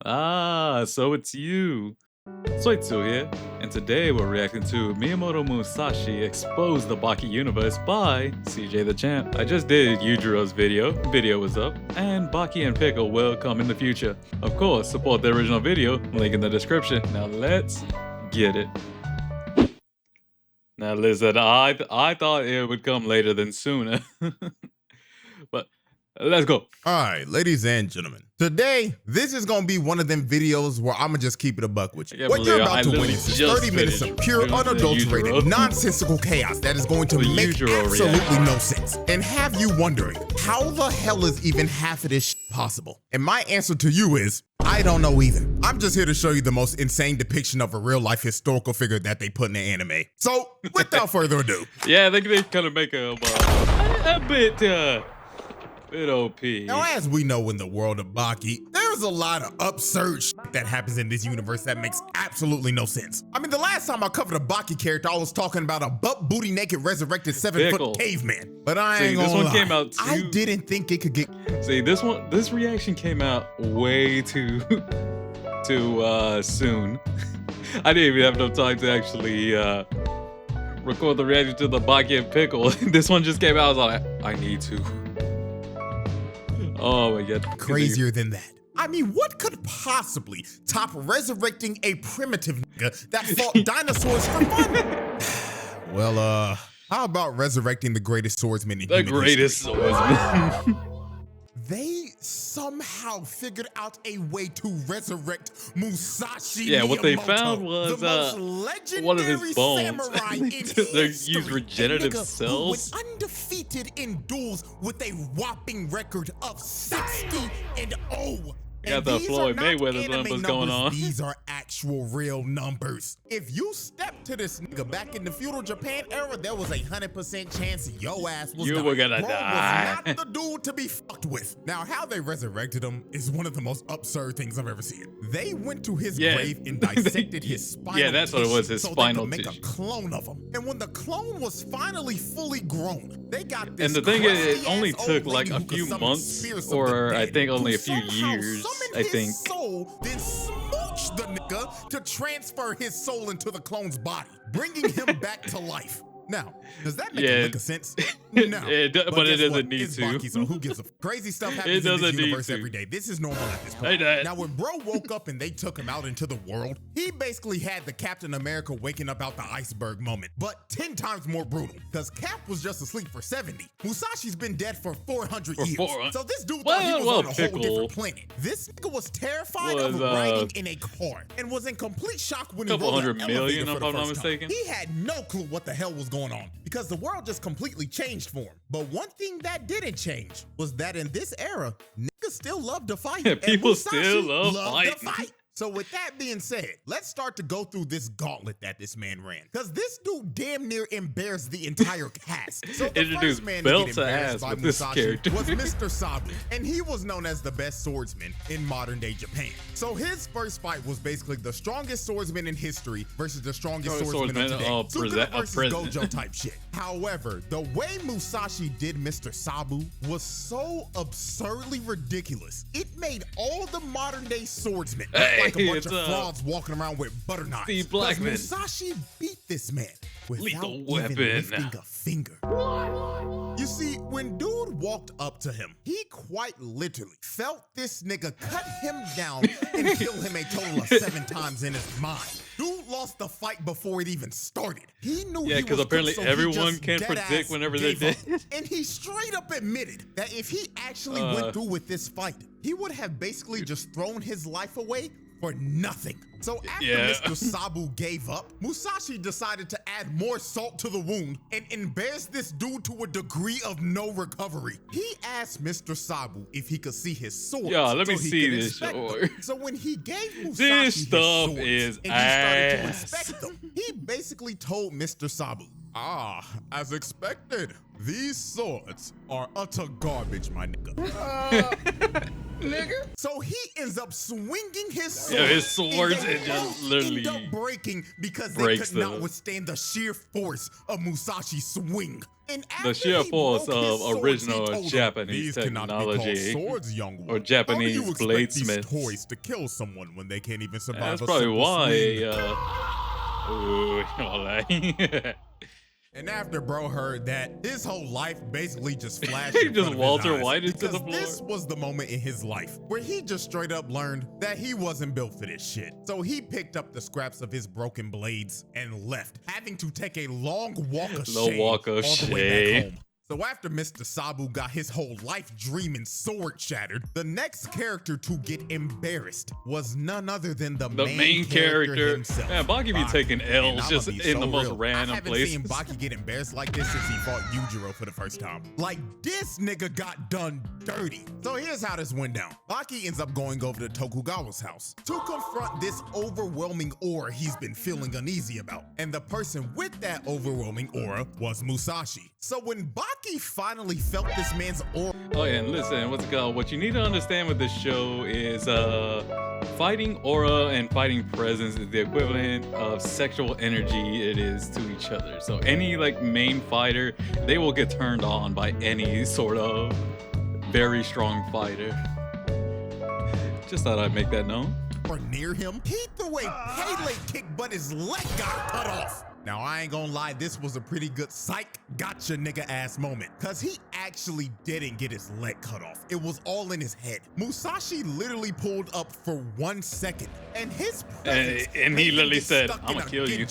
Ah, so it's you. Soitsu here, and today we're reacting to Miyamoto Musashi Expose the BAKI Universe by CJ the Champ. I just did Yujiro's video was up, and BAKI and Pickle will come in the future. Of course, support the original video, link in the description. Now let's get it. Now listen, I thought it would come later than sooner, but let's go. All right, ladies and gentlemen, today, this is going to be one of them videos where I'm going to just keep it a buck with you. What you're about to witness is 30 minutes of pure, unadulterated, nonsensical chaos that is going to make absolutely no sense and have you wondering, how the hell is even half of this shit possible? And my answer to you is, I don't know either. I'm just here to show you the most insane depiction of a real-life historical figure that they put in the anime. So, without further ado. Yeah, they kind of make a bit OP. Now, as we know in the world of BAKI, there's a lot of absurd shit that happens in this universe that makes absolutely no sense. I mean, the last time I covered a BAKI character, I was talking about a butt booty naked resurrected 7-foot caveman. But I ain't gonna lie, this one came out I didn't think it could get. See, this reaction came out way too soon. I didn't even have enough time to actually record the reaction to the BAKI and Pickle. This one just came out. I was like, I need to. Oh my god. Crazier than that. I mean, what could possibly top resurrecting a primitive nigga that fought dinosaurs for fun? Well, how about resurrecting the greatest swordsman in human greatest history? swordsman. They somehow figured out a way to resurrect Musashi. Yeah, what they found Miyamoto, was one of his bones. They used regenerative cells. Who went undefeated in duels with a whopping record of 60-0. Got the Floyd Mayweather numbers going on. These are actual real numbers. If you step to this nigga back in the feudal Japan era, there was 100% chance your ass was gonna die. Was not the dude to be fucked with. Now, how they resurrected him is one of the most absurd things I've ever seen. They went to his grave and dissected his spinal Yeah, that's what it was, his spinal tissue. So they could make a clone of him. And when the clone was finally fully grown, they got this. And the thing is, it only took like a few months, or I think only a few years. I think. Soul, then smooch the nigga to transfer his soul into the clone's body, bringing him back to life. Now, does that make a lick of sense? No, but it doesn't need to. BAKI, so who gives a crazy stuff happens in this universe every day. This is normal at this point. Now, when bro woke up and they took him out into the world, he basically had the Captain America waking up out the iceberg moment, but 10 times more brutal. Because Cap was just asleep for 70. Musashi's been dead for 400 years. So this dude thought he was on a whole different planet. This nigga was terrified of riding in a car and was in complete shock when he rode an elevator for the first time. He had no clue what the hell was going on because the world just completely changed for him. But one thing that didn't change was that in this era, niggas still love to fight. Yeah, people still love to fight. So with that being said, let's start to go through this gauntlet that this man ran. Because this dude damn near embarrassed the entire cast. So the first man to get embarrassed by Musashi was Mr. Sabu. And he was known as the best swordsman in modern day Japan. So his first fight was basically the strongest swordsman in history versus the strongest swordsman of today. Sukuna versus Gojo type shit. However, the way Musashi did Mr. Sabu was so absurdly ridiculous. It made all the modern day swordsmen like a bunch of frauds walking around with butter knives. Musashi beat this man without even lifting a finger. You see, when dude walked up to him, he quite literally felt this nigga cut him down and kill him a total of 7 times in his mind. Dude lost the fight before it even started. He knew he was apparently good, so everyone can predict whenever they're dead. And he straight up admitted that if he actually went through with this fight, he would have basically just thrown his life away for nothing. So after Mr. Sabu gave up, Musashi decided to add more salt to the wound and embarrass this dude to a degree of no recovery. He asked Mr. Sabu if he could see his sword. Let me see this sword. So when he gave Musashi this his stuff swords is and he started to inspect them, he basically told Mr. Sabu, as expected, these swords are utter garbage, my nigga. nigga. So he ends up swinging his sword. Yeah, his swords and just literally end up breaking because they could not withstand the sheer force of Musashi's swing. And the sheer force of original Japanese technology swords, young one. or Japanese bladesmiths. Toys to kill someone when they can't even survive. That's probably why. And after bro heard that, his whole life basically just flashed. He just Walter Whited to the floor. This was the moment in his life where he just straight up learned that he wasn't built for this shit. So he picked up the scraps of his broken blades and left, having to take a long walk of shame all the way back home. So after Mr. Sabu got his whole life dream and sword shattered, the next character to get embarrassed was none other than the main character himself. Man, Baki be taking L's just in the most random places. I haven't seen Baki get embarrassed like this since he fought Yujiro for the first time. Like, this nigga got done dirty. So here's how this went down. Baki ends up going over to Tokugawa's house to confront this overwhelming aura he's been feeling uneasy about. And the person with that overwhelming aura was Musashi. So when Baki finally felt this man's aura. Oh yeah, and listen, what's it called? What you need to understand with this show is fighting aura and fighting presence is the equivalent of sexual energy it is to each other. So any like main fighter, they will get turned on by any sort of very strong fighter. Just thought I'd make that known. Or near him, he threw a Pele kick, but his leg got cut off. Now, I ain't gonna lie, this was a pretty good psych gotcha nigga ass moment, cause he actually didn't get his leg cut off. It was all in his head. Musashi literally pulled up for 1 second, and his presence and he literally said, I'm gonna kill you.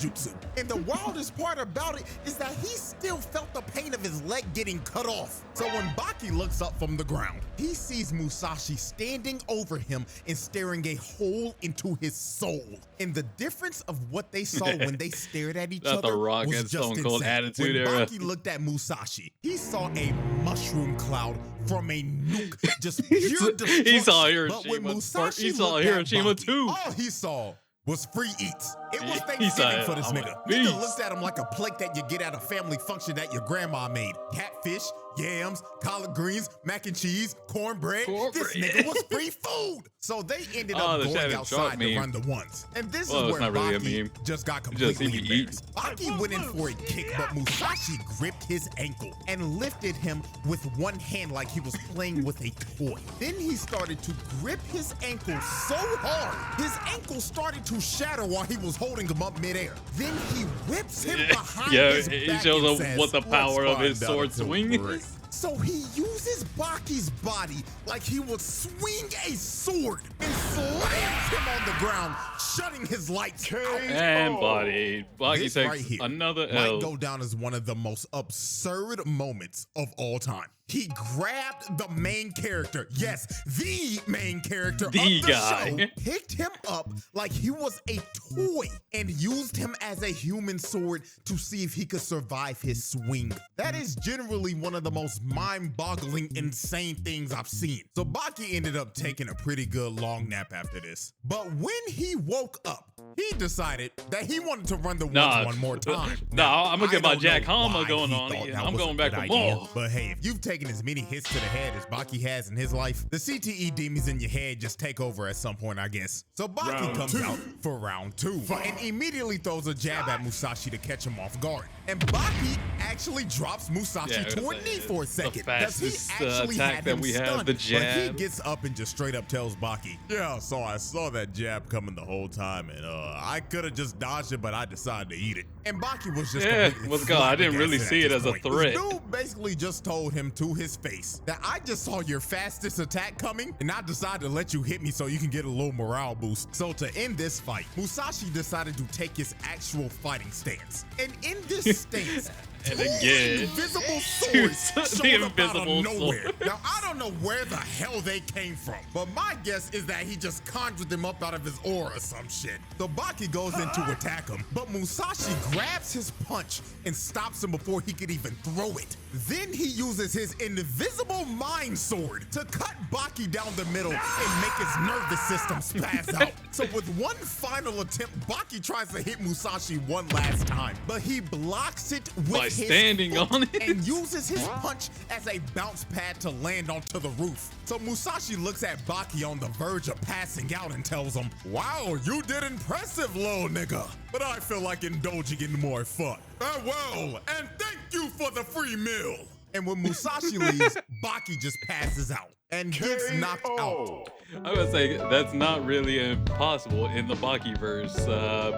And the wildest part about it is that he still felt the pain of his leg getting cut off. So when Baki looks up from the ground, he sees Musashi standing over him and staring a hole into his soul. And the difference of what they saw when they stared at each other the Rock was and just Stone Cold insane. Attitude When era. Baki looked at Musashi, he saw a mushroom cloud from a nuke, just pure destruction. He saw Hiroshima. But when Musashi he saw looked Hiroshima at Baki, too. all he saw was free eats. It was He saw Thanksgiving it. for this I'm nigga. like, Nigga looked at him like a plate that you get at a family function that your grandma made. Catfish, yams, collard greens, mac and cheese, cornbread. This nigga was free food. So they ended up going outside to run the ones. And this is where Baki just got completely embarrassed. Baki went in for a kick, but Musashi gripped his ankle and lifted him with one hand like he was playing with a toy. Then he started to grip his ankle so hard, his ankle started to shatter while he was holding him up midair. Then he whips him behind his back it shows and us says, what the power of his sword swing is. So he uses Baki's body like he would swing a sword and slams him on the ground, shutting his lights out. And Baki takes right another might L. go down as one of the most absurd moments of all time. He grabbed the main character, yes, the main character of the show, picked him up like he was a toy, and used him as a human sword to see if he could survive his swing. That is generally one of the most mind-boggling, insane things I've seen. So Baki ended up taking a pretty good long nap after this. But when he woke up, he decided that he wanted to run the ones one more time. I'm gonna get my Jack Hama going on again. I'm going back for more. But hey, if you've taken as many hits to the head as Baki has in his life, the CTE demons in your head just take over at some point, I guess. So Baki comes out for round 2 and immediately throws a jab at Musashi to catch him off guard. And Baki actually drops Musashi to a knee for a second. Because he actually had him stunned. But he gets up and just straight up tells Baki, yeah, so I saw that jab coming the whole time, and I could have just dodged it, but I decided to eat it. And Baki was just I didn't really see it as a threat. The dude basically just told him to his face that I just saw your fastest attack coming, and I decided to let you hit me so you can get a little morale boost. So to end this fight, Musashi decided to take his actual fighting stance. And in this stance, and again, invisible swords showed up out of nowhere. Now, I don't know where the hell they came from, but my guess is that he just conjured them up out of his aura or some shit. So Baki goes in to attack him, but Musashi grabs his punch and stops him before he could even throw it. Then he uses his invisible mind sword to cut Baki down the middle and make his nervous system spaz out. So with one final attempt, Baki tries to hit Musashi one last time, but he blocks it with standing on it and uses his punch as a bounce pad to land onto the roof. So Musashi looks at Baki on the verge of passing out and tells him, "Wow, you did impressive, little nigga. But I feel like indulging in more fun. Farewell, and thank you for the free meal." And when Musashi leaves, Baki just passes out and gets knocked out. I would say that's not really impossible in the Baki verse.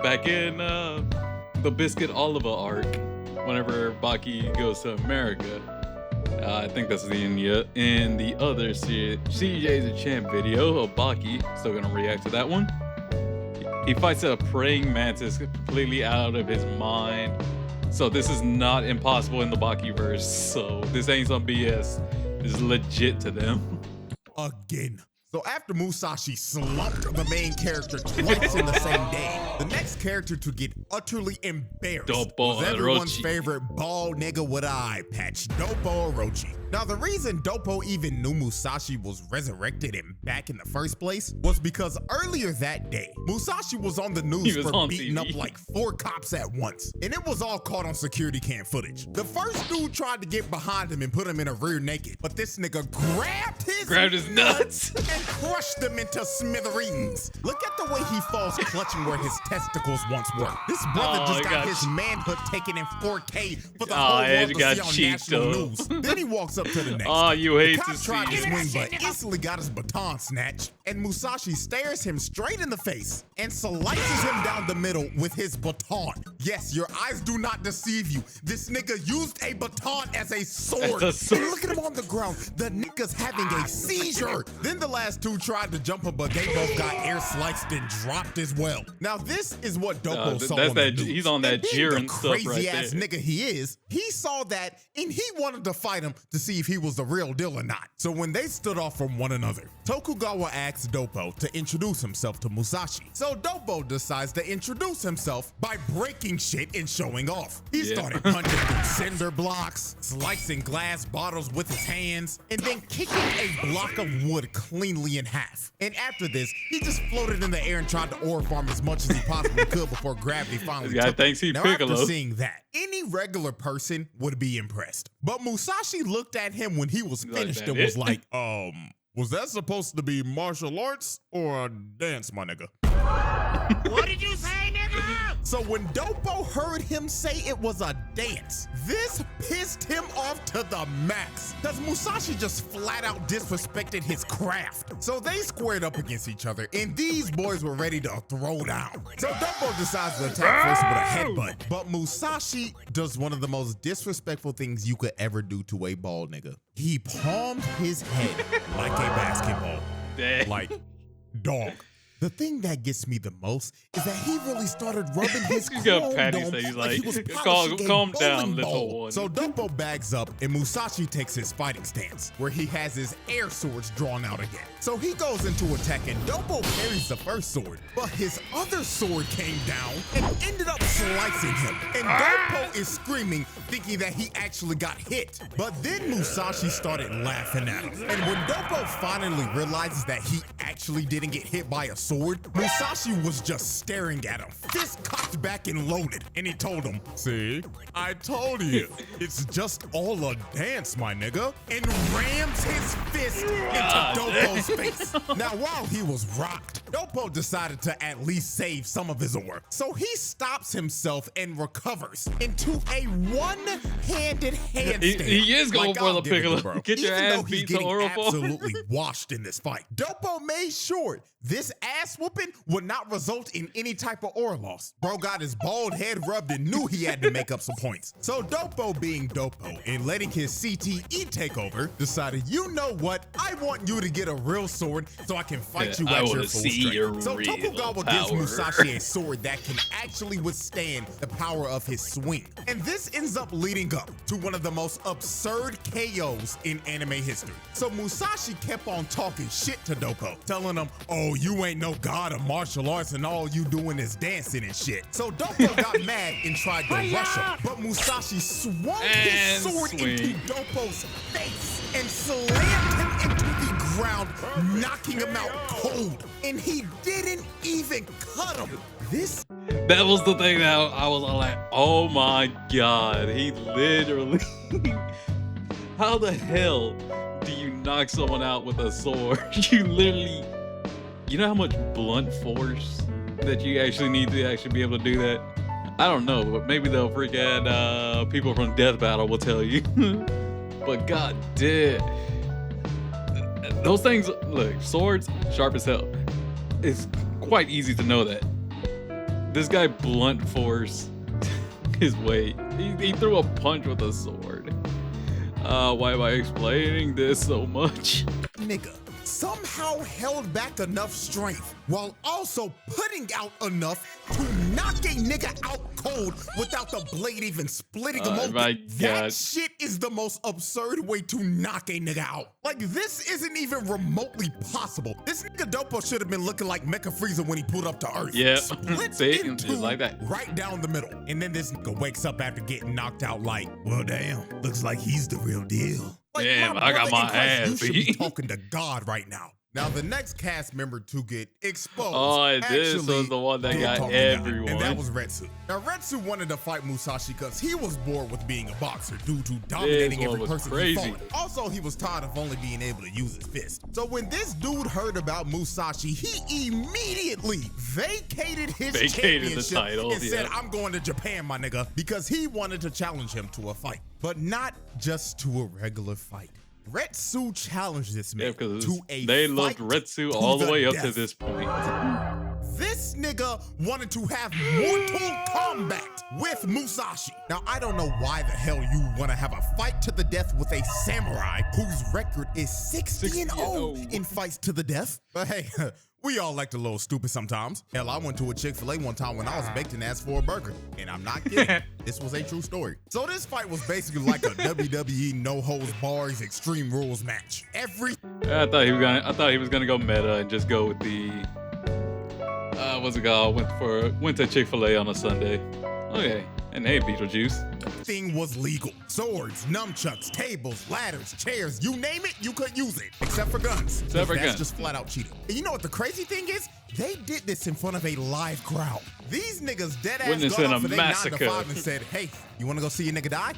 Back in the Biscuit Oliva arc, whenever Baki goes to America, I think that's in the other CJ DaChamp video of Baki. Still gonna react to that one. He fights a praying mantis completely out of his mind. So this is not impossible in the Baki verse. So this ain't some BS. This is legit to them. Again. So after Musashi slumped the main character twice in the same day, the next character to get utterly embarrassed was everyone's favorite bald nigga with an eye patch, Doppo Orochi. Now the reason Doppo even knew Musashi was resurrected and back in the first place was because earlier that day, Musashi was on the news for beating up like 4 cops at once, and it was all caught on security cam footage. The first dude tried to get behind him and put him in a rear naked, but this nigga grabbed his nuts and crushed them into smithereens. Look at the way he falls clutching where his testicles once were. This brother just got his manhood taken in 4K for the whole world to see on national news. Then he walks up to the next. You hate to see. Tried to swing, but instantly got his baton snatched, and Musashi stares him straight in the face and slices him down the middle with his baton. Yes, your eyes do not deceive you. This nigga used a baton as a sword. And look at him on the ground. The nigga's having a seizure. Then the last 2 tried to jump him, but they both got air sliced and dropped as well. Now this is what Doppo saw on the news. He's on that Jiren stuff right there. Crazy ass nigga he is. He saw that and he wanted to fight him to see if he was the real deal or not. So when they stood off from one another, Tokugawa asked Doppo to introduce himself to Musashi. So Doppo decides to introduce himself by breaking shit and showing off. He started punching through cinder blocks, slicing glass bottles with his hands, and then kicking a block of wood cleanly in half. And after this, he just floated in the air and tried to ore farm as much as he possibly could before gravity finally took him. Now after seeing that, any regular person would be impressed. But Musashi looked at him when he was finished and was like, was that supposed to be martial arts or a dance, my nigga? What did you say, nigga? So when Doppo heard him say it was a dance, this pissed him off to the max, because Musashi just flat out disrespected his craft. So they squared up against each other, and these boys were ready to throw down. So Doppo decides to attack first with a headbutt, but Musashi does one of the most disrespectful things you could ever do to a bald nigga. He palmed his head like a basketball. Like, dog. The thing that gets me the most is that he really started rubbing his chrome dome like he was polishing calm a down, bowling little ball. one. So Doppo bags up and Musashi takes his fighting stance, where he has his air swords drawn out again. So he goes into attack and Doppo parries the first sword, but his other sword came down and ended up slicing him. And Doppo is screaming, thinking that he actually got hit. But then Musashi started laughing at him. And when Doppo finally realizes that he actually didn't get hit by a sword, Musashi was just staring at him, fist cocked back and loaded, and he told him, "See, I told you, it's just all a dance, my nigga," and rams his fist into Doppo's face. Now, while he was rocked, Doppo decided to at least save some of his ore. So he stops himself and recovers into a one-handed handstand. He is going for the Piccolo. Get your ass beat to Oropo. Absolutely washed in this fight. Doppo made sure this ass whooping would not result in any type of ore loss. Bro got his bald head rubbed and knew he had to make up some points. So Doppo, being Doppo and letting his CTE take over, decided, you know what? I want you to get a real sword so I can fight you at your full strength. So Tokugawa gives Musashi a sword that can actually withstand the power of his swing. And this ends up leading up to one of the most absurd KOs in anime history. So Musashi kept on talking shit to Doppo, telling him, "Oh, you ain't no god of martial arts and all you doing is dancing and shit." So Doppo got mad and tried to rush him, but Musashi swung his sword into Doppo's face and slammed him into the ground, knocking him out cold. And he didn't even cut him. That was the thing that I was like, oh my God. He literally, how the hell do you knock someone out with a sword? You literally, you know how much blunt force that you actually need to actually be able to do that? I don't know, but maybe they'll freaking people from Death Battle will tell you. But god damn, those things, look, swords, sharp as hell. It's quite easy to know that. This guy blunt force his weight. He threw a punch with a sword. Why am I explaining this so much? Nigga somehow held back enough strength while also putting out enough to knock a nigga out cold without the blade even splitting him open. My that God. shit is the most absurd way to knock a nigga out. Like, this isn't even remotely possible. This nigga Dopo should have been looking like Mecha Frieza when he pulled up to Earth. Yeah, Split see, in just two, like that. right down the middle. And then this nigga wakes up after getting knocked out like, well, damn, looks like he's the real deal. Like, Damn, I got brother my in Christ, ass you should be beat. talking to God right now. Now, the next cast member to get exposed. Oh, this actually was the one that did got talk to God, everyone. and that was Retsu. Now, Retsu wanted to fight Musashi because he was bored with being a boxer due to dominating This one every was person crazy. he fought. Also, he was tired of only being able to use his fist. So when this dude heard about Musashi, he immediately vacated his championship title, and said, yeah. I'm going to Japan, my nigga, because he wanted to challenge him to a fight. But not just to a regular fight. Retsu challenged this man to a they fight loved Retsu to all the way up to death. this point. This nigga wanted to have mortal combat with Musashi. Now, I don't know why the hell you want to have a fight to the death with a samurai whose record is 60-0 in fights to the death. But hey, we all like a little stupid sometimes. Hell, I went to a Chick-fil-A one time when I was baked and asked for a burger. And I'm not kidding. This was a true story. So this fight was basically like a WWE no holds bars Extreme Rules match. I thought he was gonna go meta and just go with the what's it called? Went to Chick-fil-A on a Sunday. Okay, and hey, Beetlejuice. Thing was legal. Swords, nunchucks, tables, ladders, chairs, you name it, you could use it. Except for guns. Except for That's guns. just flat out cheating. And you know what the crazy thing is? They did this in front of a live crowd. These niggas dead ass Witnessing got a up for their 9 to massacre. 5 and said, hey, you wanna go see a nigga die?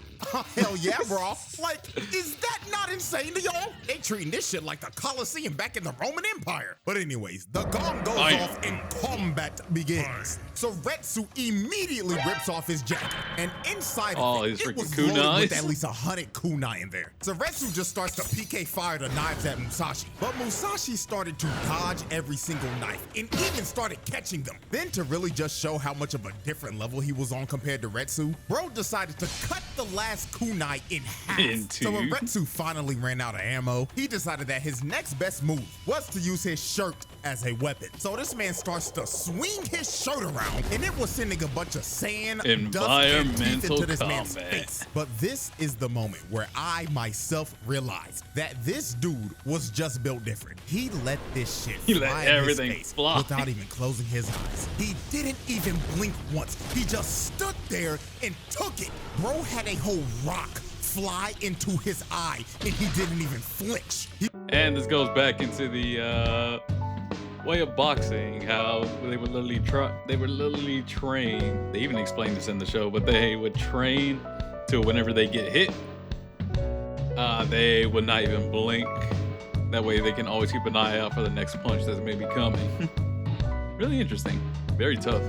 Hell yeah, bro. Like, is that not insane to y'all? They treating this shit like the Colosseum back in the Roman Empire. But anyways, the gong goes off and combat begins. So Retsu immediately rips off his jacket. And inside of his it freaking was loaded kunais. with at least 100 kunai in there. So Retsu just starts to PK fire the knives at Musashi. But Musashi started to dodge every single knife and even started catching them. Then to really just show how much of a different level he was on compared to Retsu, bro decided to cut the last kunai in half. So when Retsu finally ran out of ammo, he decided that his next best move was to use his shirt as a weapon. So this man starts to swing his shirt around, and it was sending a bunch of sand, dust, and teeth into this man's face. But this is the moment where I myself realized that this dude was just built different. He let this shit fly in his face without even closing his eyes. He didn't even blink once. He just stood there and took it. Bro had a whole rock fly into his eye, and he didn't even flinch. And this goes back into the way of boxing, how they would literally train. They even explained this in the show, but they would train to whenever they get hit, they would not even blink. That way they can always keep an eye out for the next punch that's maybe coming. Really interesting. Very tough.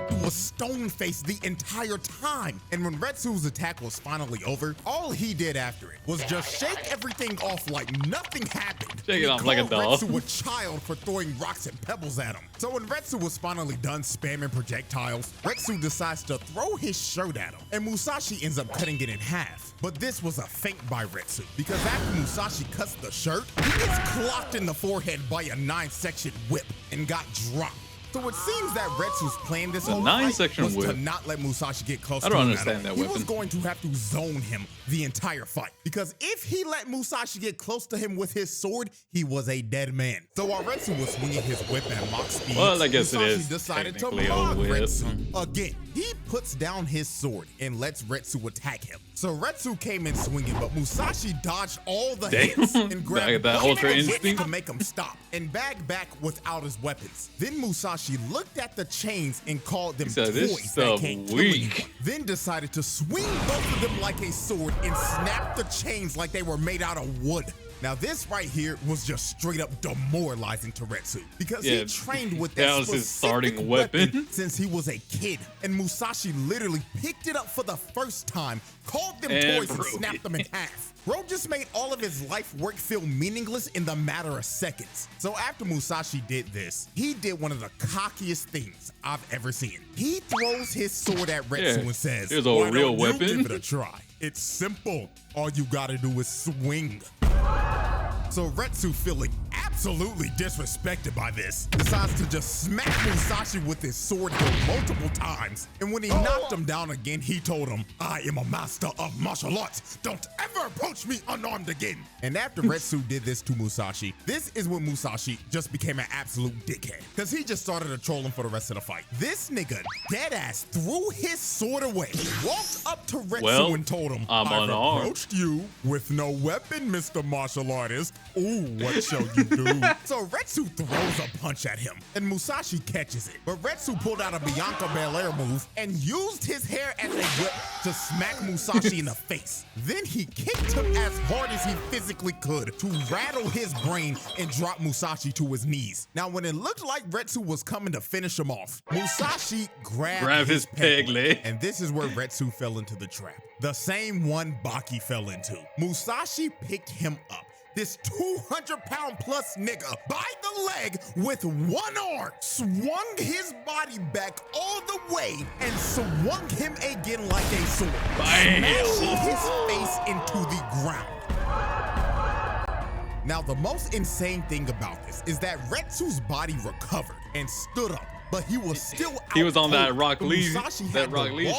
He was stone-faced the entire time. And when Retsu's attack was finally over, all he did after it was just shake everything off like nothing happened. Shake it off like a doll. Retsu a child for throwing rocks and pebbles at him. So when Retsu was finally done spamming projectiles, Retsu decides to throw his shirt at him. And Musashi ends up cutting it in half. But this was a feint by Retsu, because after Musashi cuts the shirt, he gets clocked in the forehead by a 9-section whip and got dropped. So it seems that Retsu's plan this whole fight was to not let Musashi get close to him. I don't understand that weapon. He was going to have to zone him the entire fight, because if he let Musashi get close to him with his sword, he was a dead man. So while Retsu was swinging his whip at mock speed, Well, I guess Musashi it is decided to technically a mock whip. Retsu again. He puts down his sword and lets Retsu attack him. So Retsu came in swinging, but Musashi dodged all the hits and grabbed that ultra hit instinct to make him stop and back without his weapons. Then Musashi looked at the chains and called them toys that can't kill anyone. Then decided to swing both of them like a sword and snap the chains like they were made out of wood. Now this right here was just straight up demoralizing to Retsu because he trained with that was his starting weapon since he was a kid, and Musashi literally picked it up for the first time, called them toys and snapped them in half. Bro just made all of his life work feel meaningless in the matter of seconds. So after Musashi did this, he did one of the cockiest things I've ever seen. He throws his sword at Retsu and says, "Here's a real weapon. Give it a try. It's simple. All you gotta do is swing." So Retsu, feeling absolutely disrespected by this, decides to just smack Musashi with his sword multiple times. And when he knocked him down again, he told him, "I am a master of martial arts. Don't ever approach me unarmed again." And after Retsu did this to Musashi, this is when Musashi just became an absolute dickhead, because he just started to troll him for the rest of the fight. This nigga deadass threw his sword away, walked up to Retsu and told him, "I've approached you with no weapon, Mr. Martial Artist. Ooh, what shall you do?" So Retsu throws a punch at him, and Musashi catches it. But Retsu pulled out a Bianca Belair move and used his hair as a whip to smack Musashi in the face. Then he kicked him as hard as he physically could to rattle his brain and drop Musashi to his knees. Now, when it looked like Retsu was coming to finish him off, Musashi grabbed his peg leg, and this is where Retsu fell into the trap. The same one Baki fell into. Musashi picked him up, this 200-pound plus nigga, by the leg with one arm, swung his body back all the way, and swung him again like a sword, smashing his face into the ground. Now, the most insane thing about this is that Retsu's body recovered and stood up, but he was still out. He was on that Rock Lee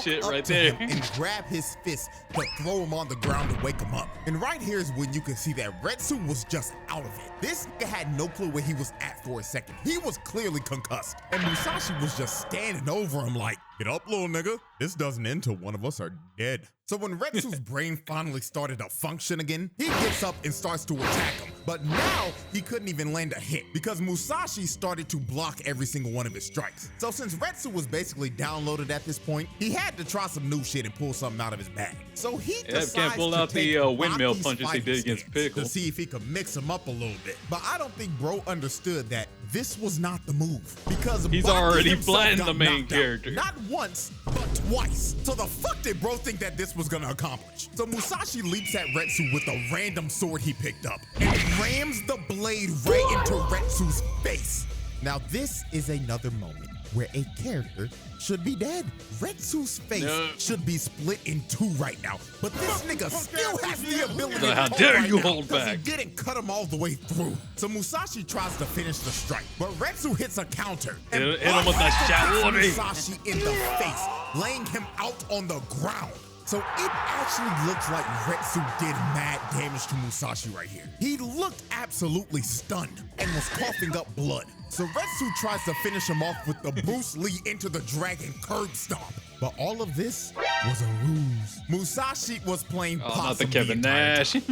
shit right there. And grab his fist to throw him on the ground to wake him up. And right here is when you can see that Retsu was just out of it. This nigga had no clue where he was at for a second. He was clearly concussed. And Musashi was just standing over him like, "Get up, little nigga. This doesn't end till one of us are dead." So when Retsu's brain finally started to function again, he gets up and starts to attack him. But now he couldn't even land a hit because Musashi started to block every single one of his strikes. So since Retsu was basically downloaded at this point, he had to try some new shit and pull something out of his bag. So he decides pull out the windmill punches he did against Pickle to see if he could mix him up a little bit. But I don't think bro understood that this was not the move, because he's already flattened the main character. Not once, but twice. So the fuck did bro think that this was gonna accomplish? So Musashi leaps at Retsu with a random sword he picked up and rams the blade right into Retsu's face. Now this is another moment where a character should be dead. Retsu's face should be split in two right now, but this nigga still has the ability to how dare you hold back? He didn't cut him all the way through. So Musashi tries to finish the strike, but Retsu hits a counter and hit him with that Musashi in the face, laying him out on the ground. So it actually looks like Retsu did mad damage to Musashi right here. He looked absolutely stunned and was coughing up blood. So Retsu tries to finish him off with the Bruce Lee into the dragon curb stomp. But all of this was a ruse. Musashi was playing possum not the Kevin Nash. He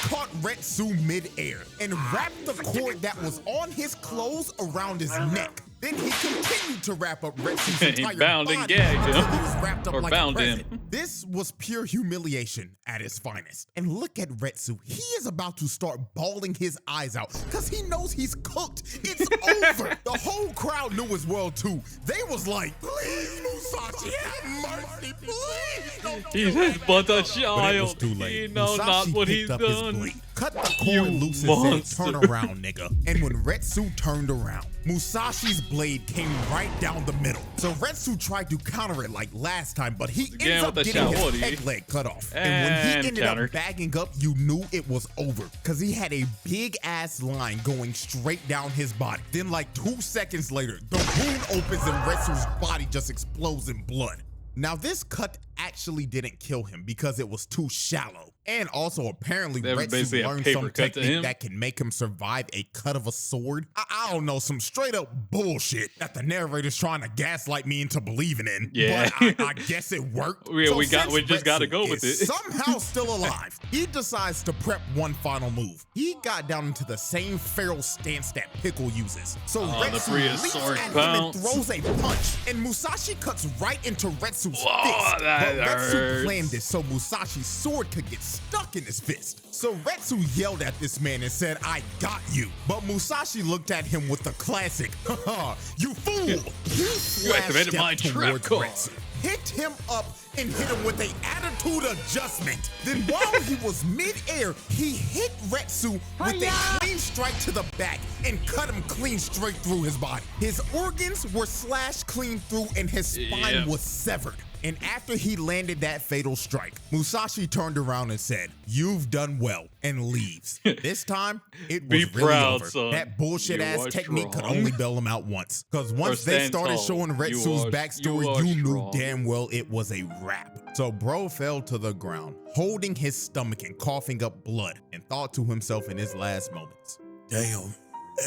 caught Retsu mid-air and wrapped the cord that was on his clothes around his neck. Then he continued to wrap up Retsu's entire bound and body gagged him. until he was wrapped up Or like bound a present. him. This was pure humiliation at its finest. And look at Retsu. He is about to start bawling his eyes out because he knows he's cooked. It's over. The whole crowd knew as well too. They was like, "Please, Musashi, have mercy, please." Don't He's but a child. But it was too late. He knows Musashi not what picked he's up his done. blade, cut the cord loose and said, "Turn around, nigga." And when Retsu turned around, Musashi's blade came right down the middle. So Retsu tried to counter it like last time, but he ends up getting his peg leg cut off. And when he ended up bagging up, you knew it was over because he had a big ass line going straight down his body. Then like 2 seconds later, the wound opens and Retsu's body just explodes in blood. Now this cut actually didn't kill him because it was too shallow. And also, apparently, That was basically Retsu a learned paper some cut to technique him. that can make him survive a cut of a sword. I don't know, some straight up bullshit that the narrator's trying to gaslight me into believing in. Yeah. But I guess it worked. Yeah, So we since just gotta Retsu go with is it. somehow still alive, he decides to prep one final move. He got down into the same feral stance that Pickle uses. So the Retsu leaps prehistoric at him and bounce. throws a punch, and Musashi cuts right into Retsu's Whoa, fist. that But Retsu hurts. planned this so Musashi's sword could get stuck in his fist. So Retsu yelled at this man and said, "I got you." But Musashi looked at him with the classic, "Haha, you fool!" He flashed activated my stepped trap towards card. Retsu, hit him up, and hit him with an attitude adjustment. Then while he was mid-air, he hit Retsu with a clean strike to the back and cut him clean straight through his body. His organs were slashed clean through and his spine Yep. was severed. And after he landed that fatal strike, Musashi turned around and said, "You've done well," and leaves. This time, it Be was really proud, over. son. That bullshit-ass You are technique could strong. only bail him out once. Because once they stand started tall. showing You Retsu's are backstory, you knew strong. damn well it was a wrap. So bro fell to the ground, holding his stomach and coughing up blood, and thought to himself in his last moments, "Damn,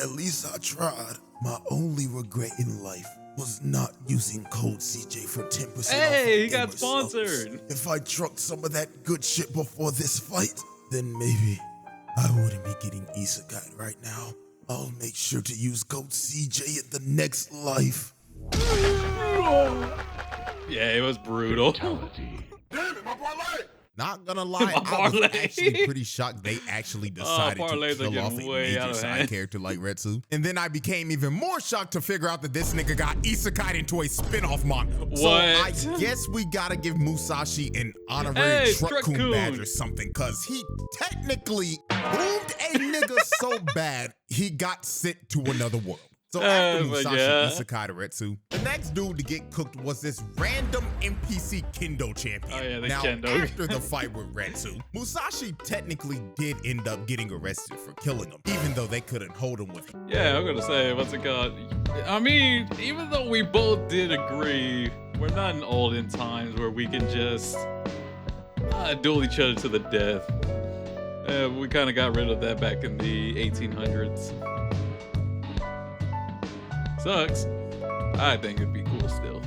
at least I tried. My only regret in life was not using code CJ for 10% off. Hey, he got gamer subs. sponsored. If I trucked some of that good shit before this fight, then maybe I wouldn't be getting isekai right now. I'll make sure to use code CJ in the next life." Yeah, it was brutal. Damn it, my parlay! Not gonna lie, My I was parlay. actually pretty shocked they actually decided to parlays are kill off a getting way out major of side hand. character like Retsu. And then I became even more shocked to figure out that this nigga got isekai'd into a spin-off manga. So I What? guess we gotta give Musashi an honorary Hey, Truck-kun Truck-kun. badge or something, cause he technically boomed a nigga so bad he got sent to another world. So after Oh my Musashi God. isekai to Retsu, the next dude to get cooked was this random NPC Kendo champion. Oh, yeah, the now, Kendo. after the fight with Retsu, Musashi technically did end up getting arrested for killing him, even though they couldn't hold him with him. Yeah, I'm gonna say, what's it called? I mean, even though we both did agree, we're not in olden times where we can just duel each other to the death. We kind of got rid of that back in the 1800s. Sucks. I think it'd be cool still.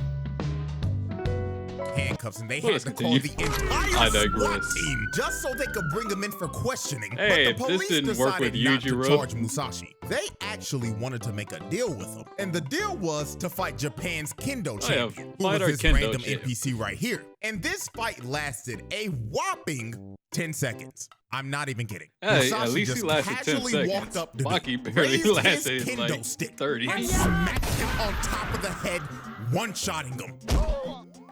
Handcuffs, and they Well, had let's to call the continue. entire I SWAT digress. team just so they could bring him in for questioning. Hey, but the this police didn't work decided with not to Yujiro. charge Musashi. They actually wanted to make a deal with him, and the deal was to fight Japan's Kendo Oh, yeah, champion, who fight was our this Kendo random champ. NPC right here. And this fight lasted a whopping 10 seconds. I'm not even kidding. Hey, Musashi at least he just lasted 10 casually seconds. walked up to Baki him, barely raised his lasted Kendo like stick, 30. and smacked him on top of the head, one-shotting him.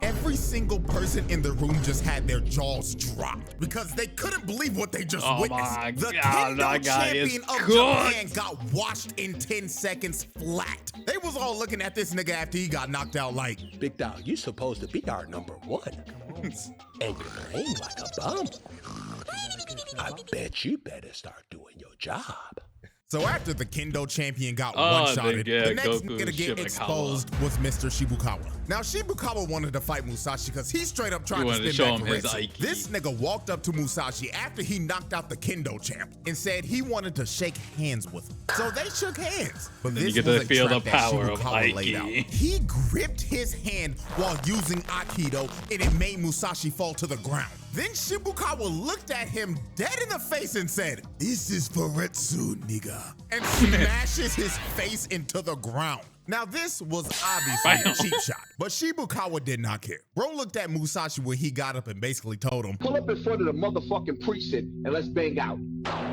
Every single person in the room just had their jaws dropped because they couldn't believe what they just Oh witnessed. my The God, Kendo that guy is champion of cooked. Japan got washed in 10 seconds flat. They was all looking at this nigga after he got knocked out like, Big dog, you supposed to be our #1. And you're playing like a bum. I bet you better start doing your job. so after the Kendo champion got Oh, one-shotted, yeah, the next Goku nigga to get Shimakawa. exposed was Mr. Shibukawa. Now, Shibukawa wanted to fight Musashi because he straight up tried to wanted to spin show back him for his Retsu. Aiki. This nigga walked up to Musashi after he knocked out the Kendo champ and said he wanted to shake hands with him. So they shook hands. But Then you this get to was a feel the trap that power of Shibukawa laid out. Aiki. He gripped his hand while using Aikido, and it made Musashi fall to the ground. Then Shibukawa looked at him dead in the face and said, "This is for Retsu, nigga," and smashes his face into the ground. Now, this was obviously a Bam. cheap shot, but Shibukawa did not care. Bro looked at Musashi when he got up and basically told him, Pull up in front of the motherfucking precinct and let's bang out.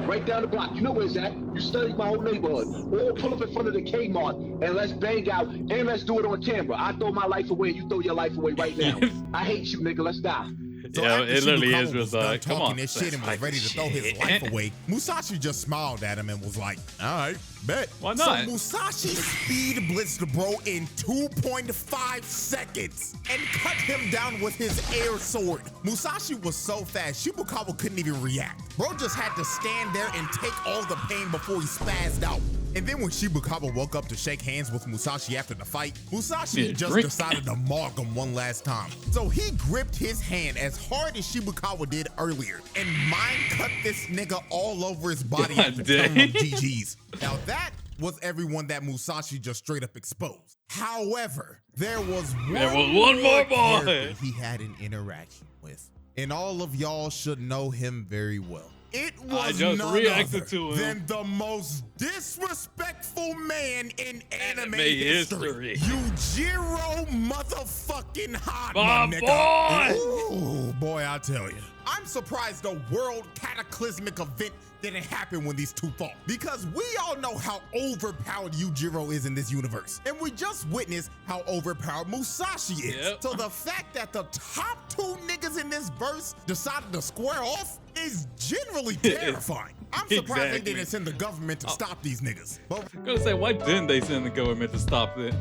Right down the block. You know where it's at. You studied my whole neighborhood. Or pull up in front of the Kmart and let's bang out and let's do it on camera. I throw my life away and you throw your life away right now. I hate you, nigga. Let's die. So Yeah, after it literally Shibukawa is was just done like, come talking on. this shit and was Like ready to throw his shit. life away, Musashi just smiled at him and was like, "All right, bet." Why not? So Musashi speed blitzed the bro in 2.5 seconds and cut him down with his air sword. Musashi was so fast, Shibukawa couldn't even react. Bro just had to stand there and take all the pain before he spazzed out. And then when Shibukawa woke up to shake hands with Musashi after the fight, Musashi just decided to mark him one last time. So he gripped his hand as hard as Shibukawa did earlier and mind cut this nigga all over his body after telling him GG's. Now that was everyone that Musashi just straight up exposed. However, there was one more boy he had an interaction with. And all of y'all should know him very well. It was none other than the most disrespectful man in anime history. Yujiro motherfucking Hot, my nigga. Ooh, boy, I tell you. I'm surprised the world cataclysmic event didn't happen when these two fought, because we all know how overpowered Yujiro is in this universe, and we just witnessed how overpowered Musashi is. So the fact that the top two niggas in this verse decided to square off is generally terrifying. I'm surprised they didn't send the government to stop these niggas. But I'm gonna say, why didn't they send the government to stop it?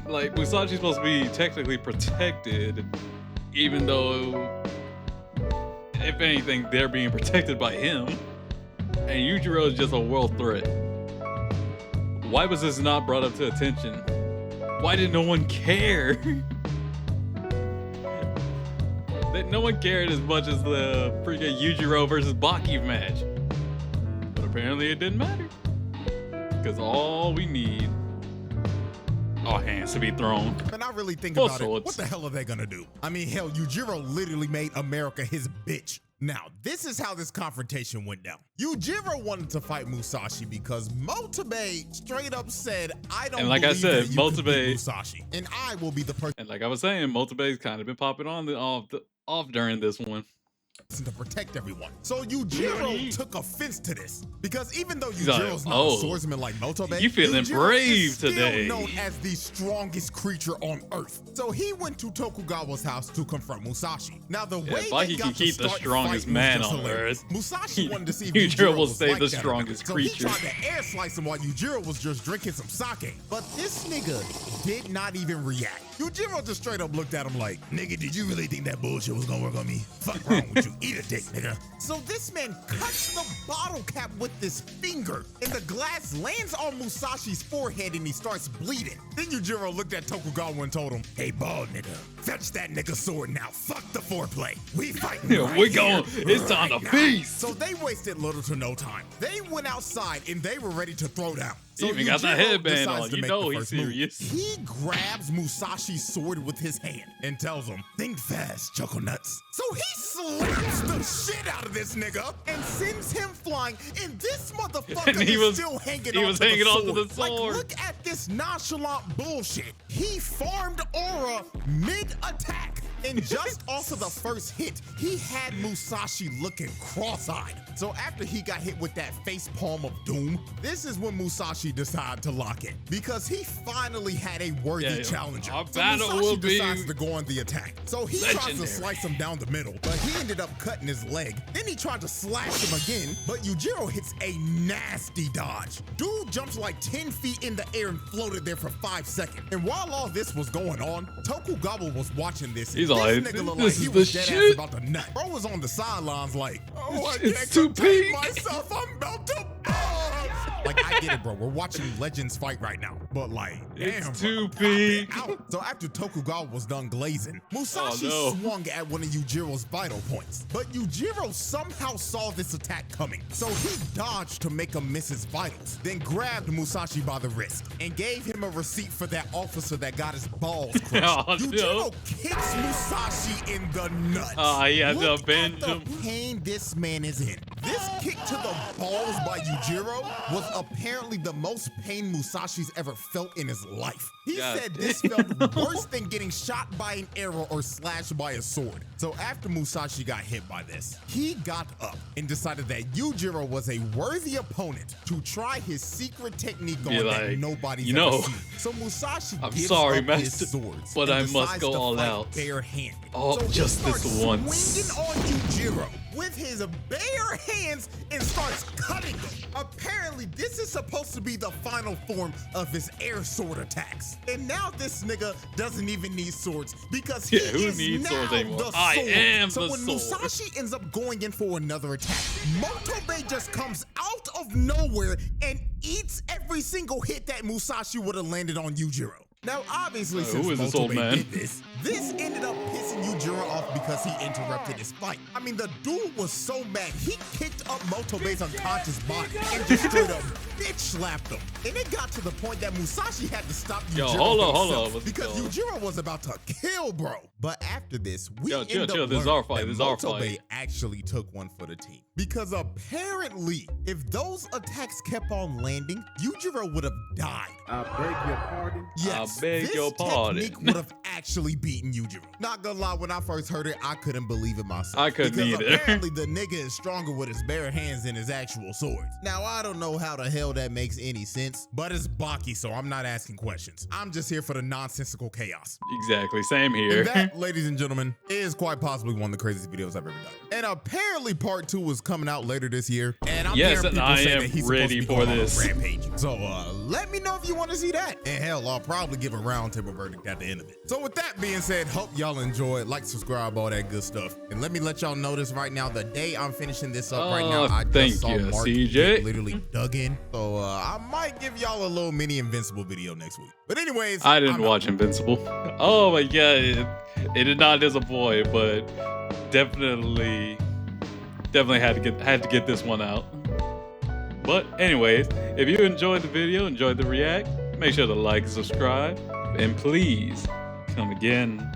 Like, Musashi's supposed to be technically protected, even though, if anything, they're being protected by him. And Yujiro is just a world threat. Why was this not brought up to attention? Why did no one care? That no one cared as much as the freaking Yujiro versus BAKI match. But apparently it didn't matter. Because all we need are hands to be thrown. And I really think about it, what the hell are they gonna do? I mean, hell, Yujiro literally made America his bitch. Now, this is how this confrontation went down. Yujiro wanted to fight Musashi because Motobe straight up said, I don't believe that you can beat Musashi, and I will be the person. And like I was saying, Motobe's kind of been popping on off during this one. To protect everyone. So Yujiro took offense to this because even though Yujiro's not a swordsman like Motobe, you feeling brave today. Still known as the strongest creature on Earth. So he went to Tokugawa's house to confront Musashi. Now the way BAKI can keep the strongest man on Earth. Musashi wanted to see if Yujiro will stay the strongest creature. So he tried to air slice him while Yujiro was just drinking some sake. But this nigga did not even react. Yujiro just straight up looked at him like, nigga, did you really think that bullshit was gonna work on me? Fuck wrong with you? Eat a dick, nigga. So this man cuts the bottle cap with his finger, and the glass lands on Musashi's forehead and he starts bleeding. Then Yujiro looked at Tokugawa and told him, hey, bald nigga, fetch that nigga sword now. Fuck the foreplay. We fighting we going. It's time to feast. So they wasted little to no time. They went outside and they were ready to throw down. So he even got the headband on. You know he's serious. He grabs Musashi's sword with his hand and tells him, think fast, Choco Nuts. So he slaps the shit out of this nigga and sends him flying. And this motherfucker is still hanging on to the sword. Like, look at this nonchalant bullshit. He farmed aura mid-attack. And just off of the first hit, he had Musashi looking cross-eyed. So after he got hit with that face palm of doom, this is when Musashi decided to lock in because he finally had a worthy challenger. So Musashi decides to go on the attack. So he tries to slice him down the middle, but he ended up cutting his leg. Then he tried to slash him again, but Yujiro hits a nasty dodge. Dude jumps like 10 feet in the air and floated there for 5 seconds. And while all this was going on, Tokugawa was watching this. He's like, nigga looked like he was dead ass about to nut. Bro was on the sidelines like, oh, I can't contain myself. I'm about to bust. Like, I get it, bro. We're watching legends fight right now. But like, damn, it's too big. So after Tokugawa was done glazing, Musashi swung at one of Yujiro's vital points. But Yujiro somehow saw this attack coming. So he dodged to make him miss his vitals, then grabbed Musashi by the wrist and gave him a receipt for that officer that got his balls crushed. Yujiro kicks Musashi in the nuts. To avenge him. The pain this man is in. This kick to the balls by Yujiro was apparently the most pain Musashi's ever felt in his life. He said this felt worse than getting shot by an arrow or slashed by a sword. So after Musashi got hit by this, he got up and decided that Yujiro was a worthy opponent to try his secret technique on that nobody's ever seen. So Musashi gives up his swords, but I must go all out. Barehanded. Oh, so just this once. Swinging on Yujiro with his bare hands and starts cutting him. Apparently, this is supposed to be the final form of his air sword attacks. And now this nigga doesn't even need swords because Yeah, he who is needs now swords anymore? the sword. I am so the when sword. Musashi ends up going in for another attack, Motobe just comes out of nowhere and eats every single hit that Musashi would have landed on Yujiro. Now, obviously, since who is this old Motobe man? did this ended up pissing Yujiro off because he interrupted his fight. I mean, the dude was so mad, he kicked up Motobe's unconscious body and just straight up bitch slapped him. And it got to the point that Musashi had to stop Yujiro hold on. because Yujiro was about to kill bro. But after this, we end up chill. This is our fight. that This is our Motobe fight. actually took one for the team. Because apparently, if those attacks kept on landing, Yujiro would have died. I beg your pardon. Yes, I beg this your pardon. technique would have actually beaten Yujiro. Not gonna lie, when I first heard it, I couldn't believe it myself. I couldn't because either. apparently the nigga is stronger with his bare hands than his actual swords. Now, I don't know how the hell that makes any sense, but it's Baki, so I'm not asking questions. I'm just here for the nonsensical chaos. Exactly, same here. And that, ladies and gentlemen, is quite possibly one of the craziest videos I've ever done. And apparently part 2 is coming out later this year. And I'm Yes, hearing and people I say am that he's ready supposed to be for going on a this. rampage. So let me know if you want to see that. And hell, I'll probably give a roundtable verdict at the end of it. So with that being said, hope y'all enjoy it. Like, subscribe, all that good stuff. And let me let y'all know this right now. The day I'm finishing this up right now, I just saw Mark CJ. get literally dug in. So I might give y'all a little mini Invincible video next week. But anyways, I didn't watch Invincible. Oh my god, it did not disappoint, but definitely had to get this one out. But anyways, if you enjoyed the video, enjoyed the react, make sure to like and subscribe, and please come again.